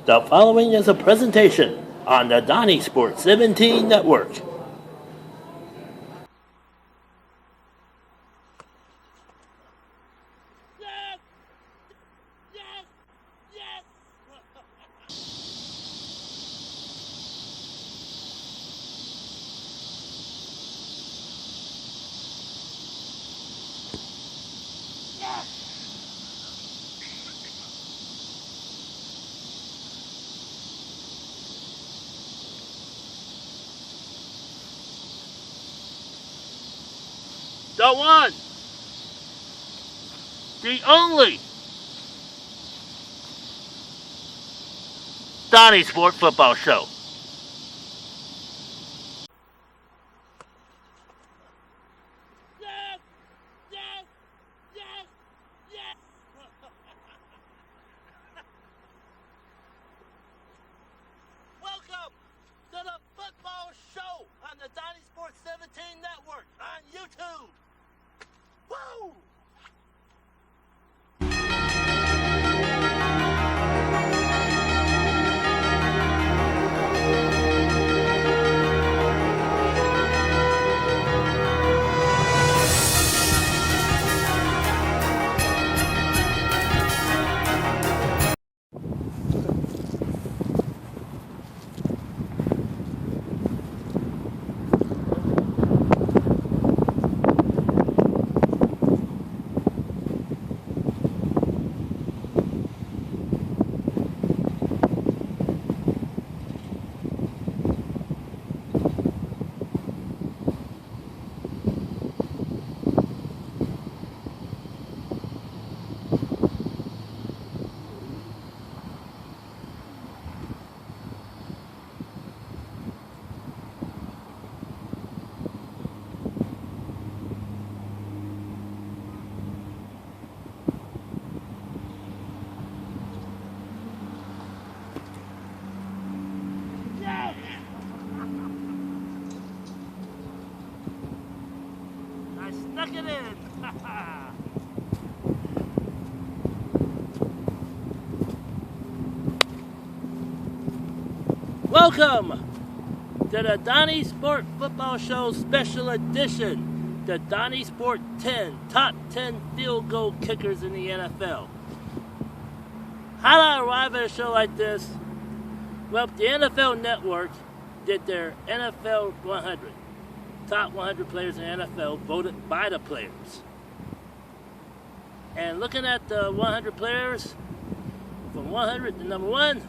The following is a presentation on the Donniesport 17 Network. The one, the only Donniesport football show. Welcome to the football show on the Donniesport 17 Network on YouTube. Woo! Snuck it in. Welcome to the Donniesport Football Show Special Edition. The Donniesport 10 Top 10 Field Goal Kickers in the NFL. How did I arrive at a show like this? Well, the NFL Network did their NFL 100. Top 100 players in the NFL voted by the players. And looking at the 100 players, from 100 to number one,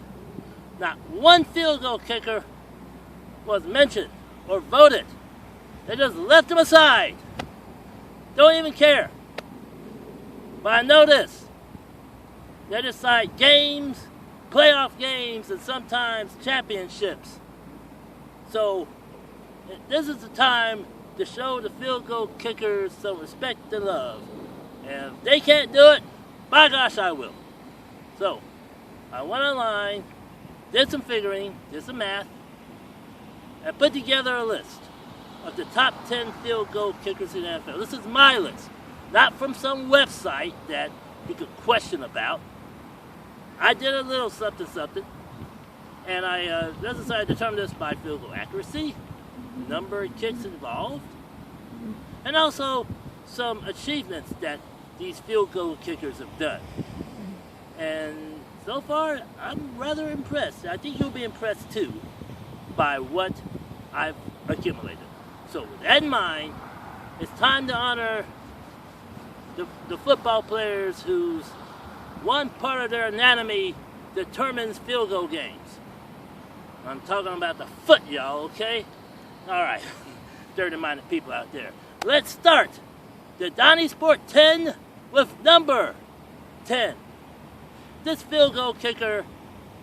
not one field goal kicker was mentioned or voted. They just left them aside. Don't even care. But I know this. They decide games, playoff games, and sometimes championships. So this is the time to show the field goal kickers some respect and love. And if they can't do it, by gosh, I will. So, I went online, did some figuring, did some math, and put together a list of the top 10 field goal kickers in the NFL. This is my list, not from some website that you could question about. I did a little something, and I decided to determine this by field goal accuracy, number of kicks involved, and also some achievements that these field goal kickers have done. And so far, I'm rather impressed. I think you'll be impressed too by what I've accumulated. So with that in mind, it's time to honor the football players whose one part of their anatomy determines field goal games. I'm talking about the foot, y'all, okay? All right, dirty-minded people out there. Let's start the Donniesport 10 with number 10. This field goal kicker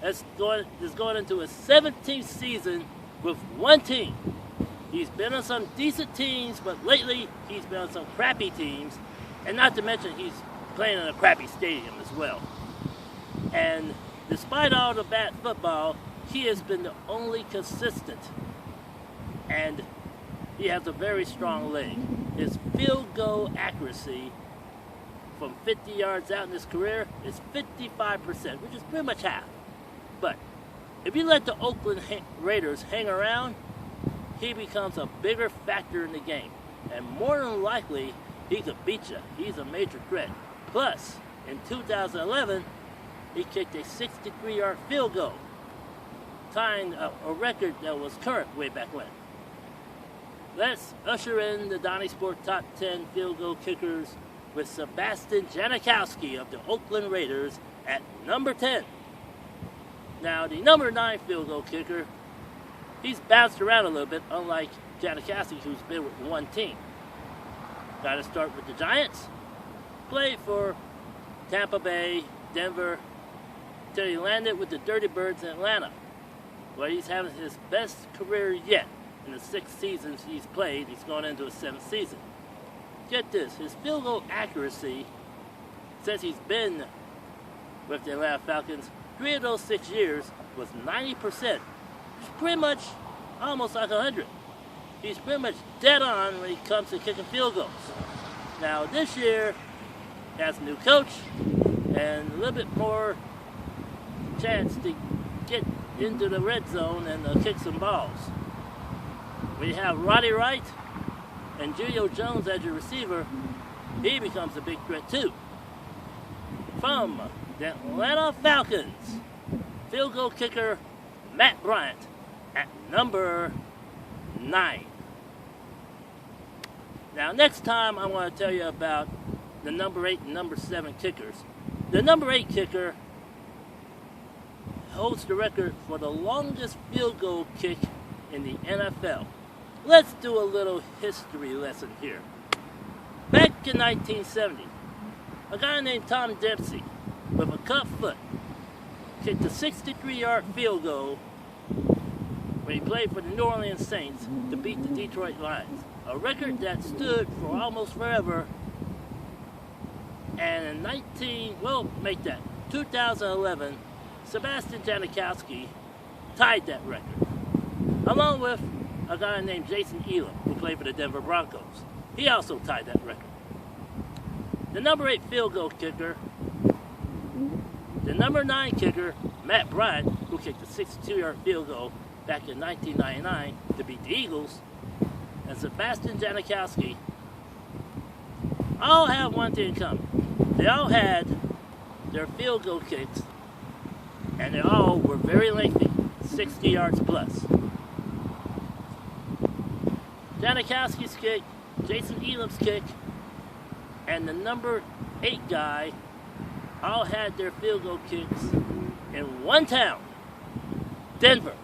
is going into his 17th season with one team. He's been on some decent teams, but lately he's been on some crappy teams, and not to mention he's playing in a crappy stadium as well. And despite all the bad football, he has been the only consistent. And he has a very strong leg. His field goal accuracy from 50 yards out in his career is 55%, which is pretty much half. But if you let the Oakland Raiders hang around, he becomes a bigger factor in the game. And more than likely, he could beat you. He's a major threat. Plus, in 2011, he kicked a 63-yard field goal, tying a record that was current way back when. Let's usher in the Donniesport Top 10 Field Goal Kickers with Sebastian Janikowski of the Oakland Raiders at number 10. Now, the number 9 field goal kicker, he's bounced around a little bit, unlike Janikowski, who's been with one team. Got to start with the Giants. Played for Tampa Bay, Denver, till he landed with the Dirty Birds in Atlanta, where he's having his best career yet. In the 6 seasons he's played, he's going into his 7th season. Get this, his field goal accuracy, since he's been with the Atlanta Falcons, 3 of those 6 years was 90%. It's pretty much almost like 100. He's pretty much dead on when it comes to kicking field goals. Now this year, he has a new coach and a little bit more chance to get into the red zone and kick some balls. When you have Roddy Wright and Julio Jones as your receiver, he becomes a big threat too. From the Atlanta Falcons, field goal kicker Matt Bryant at number 9. Now next time I want to tell you about the number 8 and number 7 kickers. The number 8 kicker holds the record for the longest field goal kick in the NFL. Let's do a little history lesson here. Back in 1970, a guy named Tom Dempsey, with a cut foot, kicked a 63-yard field goal when he played for the New Orleans Saints to beat the Detroit Lions. A record that stood for almost forever. And in 2011, Sebastian Janikowski tied that record, along with a guy named Jason Elam, who played for the Denver Broncos. He also tied that record. The number 8 field goal kicker, the number 9 kicker, Matt Bryant, who kicked a 62-yard field goal back in 1999 to beat the Eagles, and Sebastian Janikowski all have one thing in common. They all had their field goal kicks, and they all were very lengthy, 60 yards plus. Janikowski's kick, Jason Elam's kick, and the number 8 guy all had their field goal kicks in one town, Denver.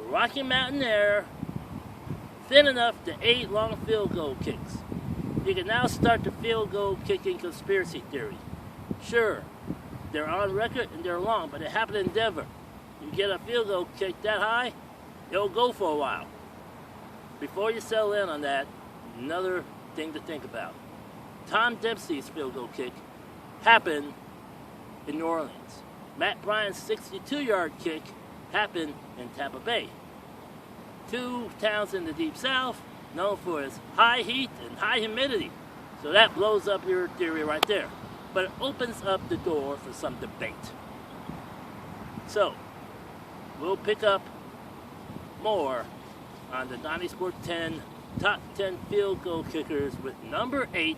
Rocky Mountain air, thin enough to 8 long field goal kicks. You can now start the field goal kicking conspiracy theory. Sure, they're on record and they're long, but it happened in Denver. You get a field goal kick that high, it'll go for a while. Before you settle in on that, another thing to think about. Tom Dempsey's field goal kick happened in New Orleans. Matt Bryant's 62-yard kick happened in Tampa Bay. 2 towns in the Deep South, known for its high heat and high humidity. So that blows up your theory right there. But it opens up the door for some debate. So, we'll pick up more on the Donniesport 10 Top 10 Field Goal Kickers with number 8,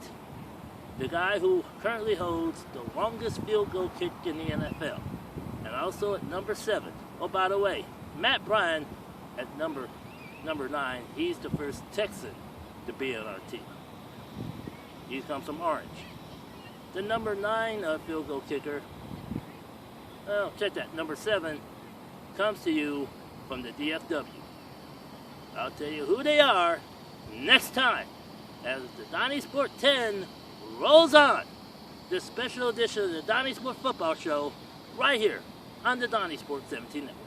the guy who currently holds the longest field goal kick in the NFL. And also at number 7. Oh, by the way, Matt Bryant at number 9, he's the first Texan to be on our team. He comes from Orange. The number 9 field goal kicker, well, check that, number 7, comes to you from the DFW. I'll tell you who they are next time as the Donniesport 10 rolls on. This special edition of the Donniesport Football Show right here on the Donniesport 17 Network.